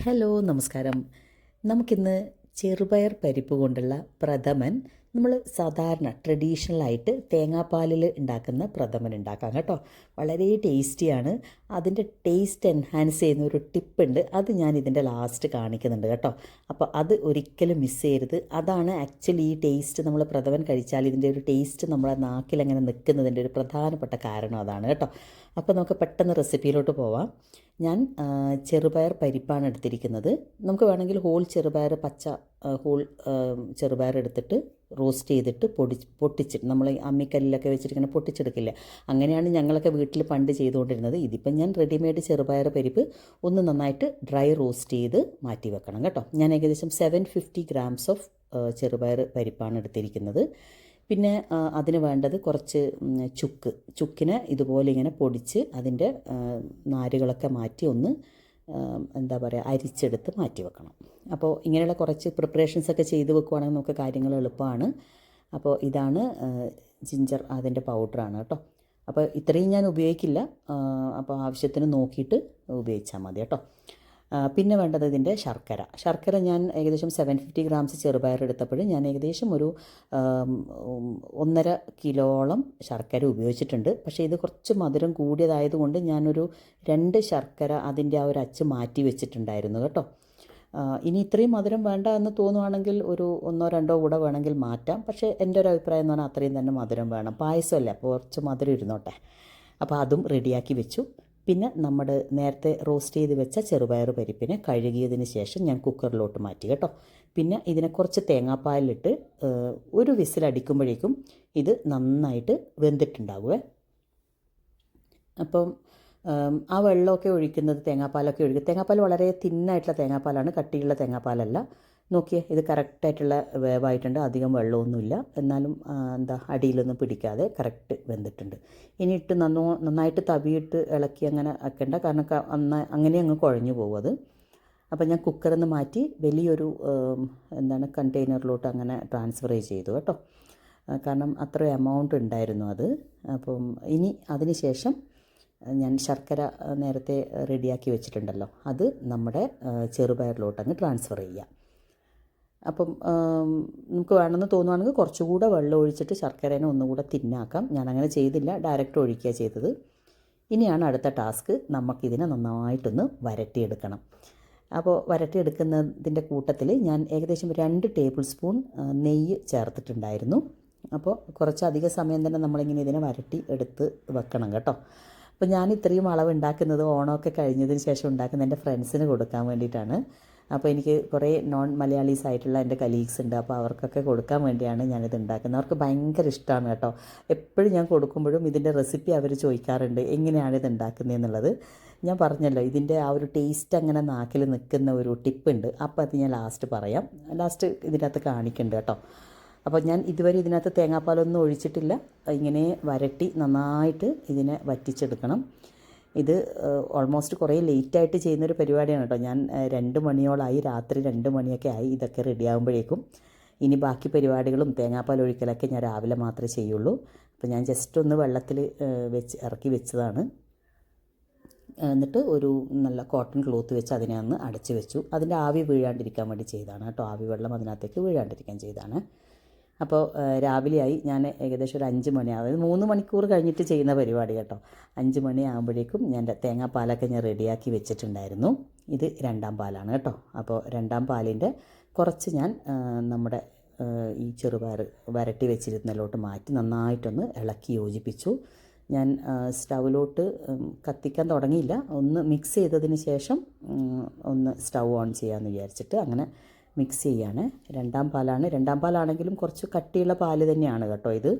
Hello നമസ്കാരം. നമുക്കിന്ന് ചെറുപയർ പരിപ്പ് കൊണ്ടുള്ള പ്രഥമൻ നമ്മൾ സാധാരണ ട്രഡീഷണലായിട്ട് തേങ്ങാപ്പാലിൽ ഉണ്ടാക്കുന്ന പ്രഥമൻ ഉണ്ടാക്കാം കേട്ടോ. വളരെ ടേസ്റ്റിയാണ്. അതിൻ്റെ ടേസ്റ്റ് എൻഹാൻസ് ചെയ്യുന്ന ഒരു ടിപ്പുണ്ട്, അത് ഞാൻ ഇതിൻ്റെ ലാസ്റ്റ് കാണിക്കുന്നുണ്ട് കേട്ടോ. അപ്പോൾ അത് ഒരിക്കലും മിസ് ചെയ്യരുത്. അതാണ് ആക്ച്വലി ഈ ടേസ്റ്റ്, നമ്മൾ പ്രഥമൻ കഴിച്ചാൽ ഇതിൻ്റെ ഒരു ടേസ്റ്റ് നമ്മളെ നാക്കിലങ്ങനെ നിൽക്കുന്നതിൻ്റെ ഒരു പ്രധാനപ്പെട്ട കാരണം അതാണ് കേട്ടോ. അപ്പോൾ നമുക്ക് പെട്ടെന്ന് റെസിപ്പിയിലോട്ട് പോവാം. ഞാൻ ചെറുപയർ പരിപ്പാണ് എടുത്തിരിക്കുന്നത്. നമുക്ക് വേണമെങ്കിൽ ഹോൾ ചെറുപയർ, പച്ച ഹോൾ ചെറുപയർ എടുത്തിട്ട് റോസ്റ്റ് ചെയ്തിട്ട് പൊട്ടിച്ചിട്ട് നമ്മൾ അമ്മിക്കല്ലിലൊക്കെ വെച്ചിട്ട് ഇങ്ങനെ പൊട്ടിച്ചെടുക്കില്ല, അങ്ങനെയാണ് ഞങ്ങളൊക്കെ വീട്ടിൽ പണ്ട് ചെയ്തുകൊണ്ടിരുന്നത്. ഇതിപ്പം ഞാൻ റെഡിമെയ്ഡ് ചെറുപയർ പരിപ്പ് ഒന്ന് നന്നായിട്ട് ഡ്രൈ റോസ്റ്റ് ചെയ്ത് മാറ്റി വെക്കണം കേട്ടോ. ഞാൻ ഏകദേശം 750 grams ഓഫ് ചെറുപയർ പരിപ്പാണ് എടുത്തിരിക്കുന്നത്. പിന്നെ അതിന് വേണ്ടത് കുറച്ച് ചുക്കിനെ ഇതുപോലെ ഇങ്ങനെ പൊടിച്ച് അതിൻ്റെ നാരുകളൊക്കെ മാറ്റി ഒന്ന് എന്താ പറയുക അരിച്ചെടുത്ത് മാറ്റി വെക്കണം. അപ്പോൾ ഇങ്ങനെയുള്ള കുറച്ച് പ്രിപ്പറേഷൻസൊക്കെ ചെയ്ത് വെക്കുവാണെങ്കിൽ നമുക്ക് കാര്യങ്ങൾ എളുപ്പമാണ്. അപ്പോൾ ഇതാണ് ജിഞ്ചർ, അതിൻ്റെ പൗഡറാണ് കേട്ടോ. അപ്പോൾ ഇത്രയും ഞാൻ ഉപയോഗിക്കില്ല, അപ്പോൾ ആവശ്യത്തിന് നോക്കിയിട്ട് ഉപയോഗിച്ചാൽ മതി കേട്ടോ. പിന്നെ വേണ്ടത് ഇതിൻ്റെ ശർക്കര ഞാൻ ഏകദേശം 750 grams ചെറുപയർ എടുത്തപ്പോൾ ഞാൻ ഏകദേശം ഒരു 1.5 കിലോളം ശർക്കര ഉപയോഗിച്ചിട്ടുണ്ട്. പക്ഷേ ഇത് കുറച്ച് മധുരം കൂടിയതായതുകൊണ്ട് ഞാനൊരു 2 ശർക്കര അതിൻ്റെ ആ ഒരു അച്ച് മാറ്റി വെച്ചിട്ടുണ്ടായിരുന്നു കേട്ടോ. ഇനി ഇത്രയും മധുരം വേണ്ട എന്ന് തോന്നുവാണെങ്കിൽ ഒരു 1-2 കൂടെ വേണമെങ്കിൽ മാറ്റാം. പക്ഷേ എൻ്റെ ഒരു അഭിപ്രായം എന്ന് പറഞ്ഞാൽ അത്രയും തന്നെ മധുരം വേണം, പായസമല്ലേ, അപ്പോൾ കുറച്ച് മധുരം ഇരുന്നോട്ടെ. അപ്പോൾ അതും റെഡിയാക്കി വെച്ചു. പിന്നെ നമ്മൾ നേരത്തെ റോസ്റ്റ് ചെയ്ത് വെച്ച ചെറുപയർ പരിപ്പിനെ കഴുകിയതിന് ശേഷം ഞാൻ കുക്കറിലോട്ട് മാറ്റി കേട്ടോ. പിന്നെ ഇതിനെ കുറച്ച് തേങ്ങാപ്പാലിലിട്ട് ഒരു വിസിലടിക്കുമ്പോഴേക്കും ഇത് നന്നായിട്ട് വെന്തിട്ടുണ്ടാകുമേ. അപ്പം ആ വെള്ളമൊക്കെ ഒഴിക്കുന്നത്, തേങ്ങാപ്പാലൊക്കെ ഒഴിക്കുക. തേങ്ങാപ്പാൽ വളരെ തിന്നായിട്ടുള്ള തേങ്ങാപ്പാലാണ്, കട്ടിയുള്ള തേങ്ങാപ്പാലല്ല. നോക്കിയേ, ഇത് കറക്റ്റായിട്ടുള്ള വേവായിട്ടുണ്ട്, അധികം വെള്ളമൊന്നുമില്ല, എന്നാലും അടിയിലൊന്നും പിടിക്കാതെ കറക്റ്റ് വെന്തിട്ടുണ്ട്. ഇനി ഇട്ട് നന്നായിട്ട് തവിയിട്ട് ഇളക്കി അങ്ങനെ ആക്കേണ്ട, കാരണം അങ്ങനെ അങ്ങ് കുഴഞ്ഞു പോകും അത്. അപ്പോൾ ഞാൻ കുക്കറിൽ നിന്ന് മാറ്റി വലിയൊരു കണ്ടെയ്നറിലോട്ട് അങ്ങനെ ട്രാൻസ്ഫർ ചെയ്തു കേട്ടോ, കാരണം അത്ര എമൗണ്ട് ഉണ്ടായിരുന്നു അത്. അപ്പം ഇനി അതിന് ശേഷം ഞാൻ ശർക്കര നേരത്തെ റെഡിയാക്കി വെച്ചിട്ടുണ്ടല്ലോ, അത് നമ്മുടെ ചെറുപയറിലോട്ട് അങ്ങ് ട്രാൻസ്ഫർ ചെയ്യാം. അപ്പം നമുക്ക് വേണമെന്ന് തോന്നുവാണെങ്കിൽ കുറച്ചുകൂടെ വെള്ളം ഒഴിച്ചിട്ട് ശർക്കരേനെ ഒന്നുകൂടെ തിന്നാക്കാം. ഞാനങ്ങനെ ചെയ്തില്ല, ഡയറക്റ്റ് ഒഴിക്കുക ചെയ്തത്. ഇനിയാണ് അടുത്ത ടാസ്ക്, നമുക്കിതിനെ നന്നായിട്ടൊന്ന് വരട്ടിയെടുക്കണം. അപ്പോൾ വരട്ടിയെടുക്കുന്നതിൻ്റെ കൂട്ടത്തിൽ ഞാൻ ഏകദേശം 2 ടേബിൾ സ്പൂൺ നെയ്യ് ചേർത്തിട്ടുണ്ടായിരുന്നു. അപ്പോൾ കുറച്ചധികം സമയം തന്നെ നമ്മളിങ്ങനെ ഇതിനെ വരട്ടി എടുത്ത് വെക്കണം കേട്ടോ. അപ്പോൾ ഞാൻ ഇത്രയും അളവ് ഉണ്ടാക്കുന്നത് ഓണമൊക്കെ കഴിഞ്ഞതിന് ശേഷം ഉണ്ടാക്കുന്ന എൻ്റെ ഫ്രണ്ട്സിന് കൊടുക്കാൻ വേണ്ടിയിട്ടാണ്. അപ്പോൾ എനിക്ക് കുറേ നോൺ മലയാളീസ് ആയിട്ടുള്ള എൻ്റെ കലീഗ്സ് ഉണ്ട്, അപ്പോൾ അവർക്കൊക്കെ കൊടുക്കാൻ വേണ്ടിയാണ് ഞാനിത് ഉണ്ടാക്കുന്നത്. അവർക്ക് ഭയങ്കര ഇഷ്ടമാണ് കേട്ടോ. എപ്പോഴും ഞാൻ കൊടുക്കുമ്പോഴും ഇതിൻ്റെ റെസിപ്പി അവർ ചോദിക്കാറുണ്ട്, എങ്ങനെയാണ് ഇത് ഉണ്ടാക്കുന്നതെന്നുള്ളത്. ഞാൻ പറഞ്ഞല്ലോ, ഇതിൻ്റെ ആ ഒരു ടേസ്റ്റ് അങ്ങനെ നാക്കിൽ നിൽക്കുന്ന ഒരു ടിപ്പുണ്ട്, അപ്പോൾ അത് ഞാൻ ലാസ്റ്റ് പറയാം. ലാസ്റ്റ് ഇതിനകത്ത് കാണിക്കുന്നുണ്ട് കേട്ടോ. അപ്പോൾ ഞാൻ ഇതുവരെ ഇതിനകത്ത് തേങ്ങാപ്പാലൊന്നും ഒഴിച്ചിട്ടില്ല. ഇങ്ങനെ വരട്ടി നന്നായിട്ട് ഇതിനെ വറ്റിച്ചെടുക്കണം. ഇത് ഓൾമോസ്റ്റ് കുറേ ലേറ്റായിട്ട് ചെയ്യുന്നൊരു പരിപാടിയാണ് കേട്ടോ. ഞാൻ 2 മണിയോളായി, രാത്രി 2 മണിയൊക്കെ ആയി ഇതൊക്കെ റെഡിയാകുമ്പോഴേക്കും. ഇനി ബാക്കി പരിപാടികളും തേങ്ങാപ്പാൽ ഒഴിക്കലൊക്കെ ഞാൻ രാവിലെ മാത്രമേ ചെയ്യുള്ളൂ. അപ്പോൾ ഞാൻ ജസ്റ്റ് ഒന്ന് വെള്ളത്തിൽ ഇറക്കി വെച്ചതാണ്. എന്നിട്ട് ഒരു നല്ല കോട്ടൺ ക്ലോത്ത് വെച്ച് അതിനെ ഒന്ന് അടച്ച് വെച്ചു. അതിൻ്റെ ആവി വീഴാണ്ടിരിക്കാൻ വേണ്ടി ചെയ്തതാണ് കേട്ടോ, ആവി വെള്ളം അതിനകത്തേക്ക് വീഴാണ്ടിരിക്കാൻ ചെയ്തതാണ്. അപ്പോൾ രാവിലെയായി, ഞാൻ ഏകദേശം ഒരു 5 മണി, അതായത് 3 മണിക്കൂർ കഴിഞ്ഞിട്ട് ചെയ്യുന്ന പരിപാടി കേട്ടോ. 5 മണി ആകുമ്പോഴേക്കും ഞാൻ തേങ്ങാപ്പാലൊക്കെ ഞാൻ റെഡിയാക്കി വെച്ചിട്ടുണ്ടായിരുന്നു. ഇത് 2ാം പാലാണ് കേട്ടോ. അപ്പോൾ 2ാം പാലിൻ്റെ കുറച്ച് ഞാൻ നമ്മുടെ ഈ ചെറുപയർ വരട്ടി വെച്ചിരുന്നതിലോട്ട് മാറ്റി നന്നായിട്ടൊന്ന് ഇളക്കി യോജിപ്പിച്ചു. ഞാൻ സ്റ്റൗവിലോട്ട് കത്തിക്കാൻ തുടങ്ങിയില്ല, ഒന്ന് മിക്സ് ചെയ്തതിന് ശേഷം ഒന്ന് സ്റ്റൗ ഓൺ ചെയ്യാമെന്ന് വിചാരിച്ചിട്ട് അങ്ങനെ മിക്സ് ചെയ്യാണ്. 2ാം പാലാണ്. 2ാം പാലാണെങ്കിലും കുറച്ച് കട്ടിയുള്ള പാല് തന്നെയാണ് കേട്ടോ ഇത്.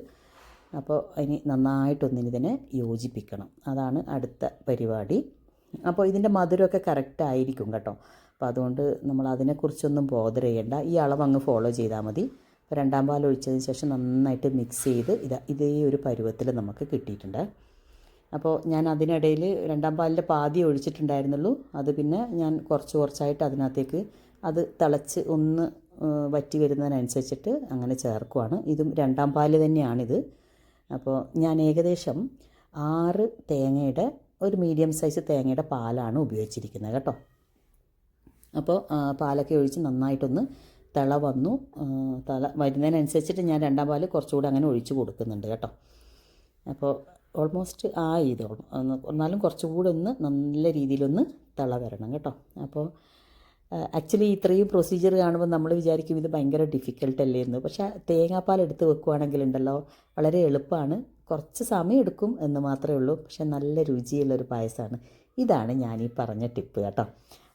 അപ്പോൾ ഇനി നന്നായിട്ടൊന്നിതിനെ യോജിപ്പിക്കണം, അതാണ് അടുത്ത പരിപാടി. അപ്പോൾ ഇതിൻ്റെ മധുരമൊക്കെ കറക്റ്റ് ആയിരിക്കും കേട്ടോ. അപ്പോൾ അതുകൊണ്ട് നമ്മൾ അതിനെക്കുറിച്ചൊന്നും ബോധർ ചെയ്യേണ്ട, ഈ അളവ് അങ്ങ് ഫോളോ ചെയ്താൽ മതി. അപ്പോൾ 2ാം പാൽ ഒഴിച്ചതിന് ശേഷം നന്നായിട്ട് മിക്സ് ചെയ്ത് ഇതേ ഒരു പരുവത്തിൽ നമുക്ക് കിട്ടിയിട്ടുണ്ട്. അപ്പോൾ ഞാൻ അതിനിടയിൽ 2ാം പാലിൻ്റെ പാതി ഒഴിച്ചിട്ടുണ്ടായിരുന്നുള്ളൂ, അത് പിന്നെ ഞാൻ കുറച്ചായിട്ട് അതിനകത്തേക്ക് അത് തിളച്ച് ഒന്ന് വറ്റി വരുന്നതിനനുസരിച്ചിട്ട് അങ്ങനെ ചേർക്കുവാണ്. ഇതും 2ാം പാല് തന്നെയാണിത്. അപ്പോൾ ഞാൻ ഏകദേശം 6 തേങ്ങയുടെ ഒരു മീഡിയം സൈസ് തേങ്ങയുടെ പാലാണ് ഉപയോഗിച്ചിരിക്കുന്നത് കേട്ടോ. അപ്പോൾ പാലൊക്കെ ഒഴിച്ച് നന്നായിട്ടൊന്ന് തിള വന്നു. തിള വരുന്നതിനനുസരിച്ചിട്ട് ഞാൻ രണ്ടാം പാൽ കുറച്ചുകൂടി അങ്ങനെ ഒഴിച്ച് കൊടുക്കുന്നുണ്ട് കേട്ടോ. അപ്പോൾ ഓൾമോസ്റ്റ് ഇത് എന്നാലും കുറച്ചുകൂടി ഒന്ന് നല്ല രീതിയിലൊന്ന് തിള വരണം കേട്ടോ. അപ്പോൾ ആക്ച്വലി ഇത്രയും പ്രൊസീജിയർ കാണുമ്പോൾ നമ്മൾ വിചാരിക്കും ഇത് ഭയങ്കര ഡിഫിക്കൽട്ട് അല്ലേ എന്ന്. പക്ഷേ തേങ്ങാപ്പാൽ എടുത്ത് വെക്കുകയാണെങ്കിലുണ്ടല്ലോ വളരെ എളുപ്പമാണ്. കുറച്ച് സമയം എടുക്കും എന്ന് മാത്രമേ ഉള്ളൂ. പക്ഷേ നല്ല രുചിയുള്ളൊരു പായസമാണ്. ഇതാണ് ഞാൻ ഈ പറഞ്ഞ ടിപ്പ് കേട്ടോ.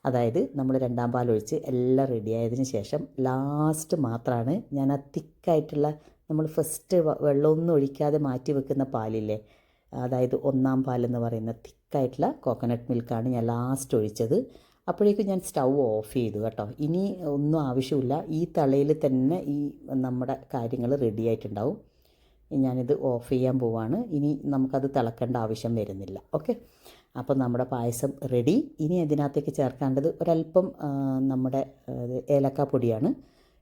അതായത് നമ്മൾ രണ്ടാം പാലൊഴിച്ച് എല്ലാം റെഡിയായതിന് ശേഷം ലാസ്റ്റ് മാത്രമാണ് ഞാൻ ആ തിക്കായിട്ടുള്ള നമ്മൾ ഫസ്റ്റ് വെള്ളമൊന്നും ഒഴിക്കാതെ മാറ്റി വെക്കുന്ന പാലില്ലേ, അതായത് ഒന്നാം പാലെന്ന് പറയുന്ന തിക്കായിട്ടുള്ള കോക്കനട്ട് മിൽക്കാണ് ഞാൻ ലാസ്റ്റ് ഒഴിച്ചത്. അപ്പോഴേക്കും ഞാൻ സ്റ്റൗ ഓഫ് ചെയ്തു കേട്ടോ. ഇനി ഒന്നും ആവശ്യമില്ല. ഈ തളയിൽ തന്നെ ഈ നമ്മുടെ കാര്യങ്ങൾ റെഡി ആയിട്ടുണ്ടാവും. ഞാനിത് ഓഫ് ചെയ്യാൻ പോവാണ്. ഇനി നമുക്കത് തിളക്കേണ്ട ആവശ്യം വരുന്നില്ല. ഓക്കെ, അപ്പോൾ നമ്മുടെ പായസം റെഡി. ഇനി അതിനകത്തേക്ക് ചേർക്കേണ്ടത് ഒരല്പം നമ്മുടെ ഏലക്കാപ്പൊടിയാണ്.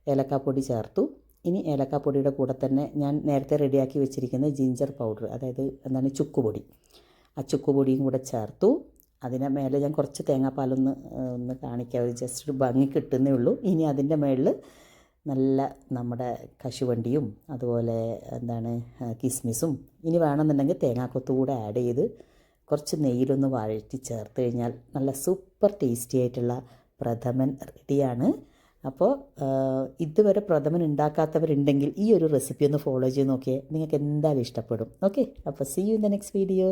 ഏലക്കാപ്പൊടി ചേർത്തു. ഇനി ഏലക്കാപ്പൊടിയുടെ കൂടെ തന്നെ ഞാൻ നേരത്തെ റെഡിയാക്കി വെച്ചിരിക്കുന്ന ജിഞ്ചർ പൗഡർ, അതായത് എന്താണ് ചുക്കുപൊടി, ആ ചുക്കുപൊടിയും കൂടെ ചേർത്തു. അതിന് മേലെ ഞാൻ കുറച്ച് തേങ്ങാപ്പാലൊന്ന് കാണിക്കാം, ജസ്റ്റ് ഒരു ഭംഗി കിട്ടുന്നേ ഉള്ളൂ. ഇനി അതിൻ്റെ മേളിൽ നല്ല നമ്മുടെ കശുവണ്ടിയും അതുപോലെ എന്താണ് കിസ്മിസും, ഇനി വേണമെന്നുണ്ടെങ്കിൽ തേങ്ങാക്കൊത്തു കൂടെ ആഡ് ചെയ്ത് കുറച്ച് നെയ്യിലൊന്ന് വഴറ്റി ചേർത്ത് കഴിഞ്ഞാൽ നല്ല സൂപ്പർ ടേസ്റ്റി ആയിട്ടുള്ള പ്രഥമൻ റെഡിയാണ്. അപ്പോൾ ഇതുവരെ പ്രഥമൻ ഉണ്ടാക്കാത്തവരുണ്ടെങ്കിൽ ഈ ഒരു റെസിപ്പി ഒന്ന് ഫോളോ ചെയ്ത് നോക്കിയേ, നിങ്ങൾക്ക് എന്തായാലും ഇഷ്ടപ്പെടും. ഓക്കെ, അപ്പോൾ see you in the next video.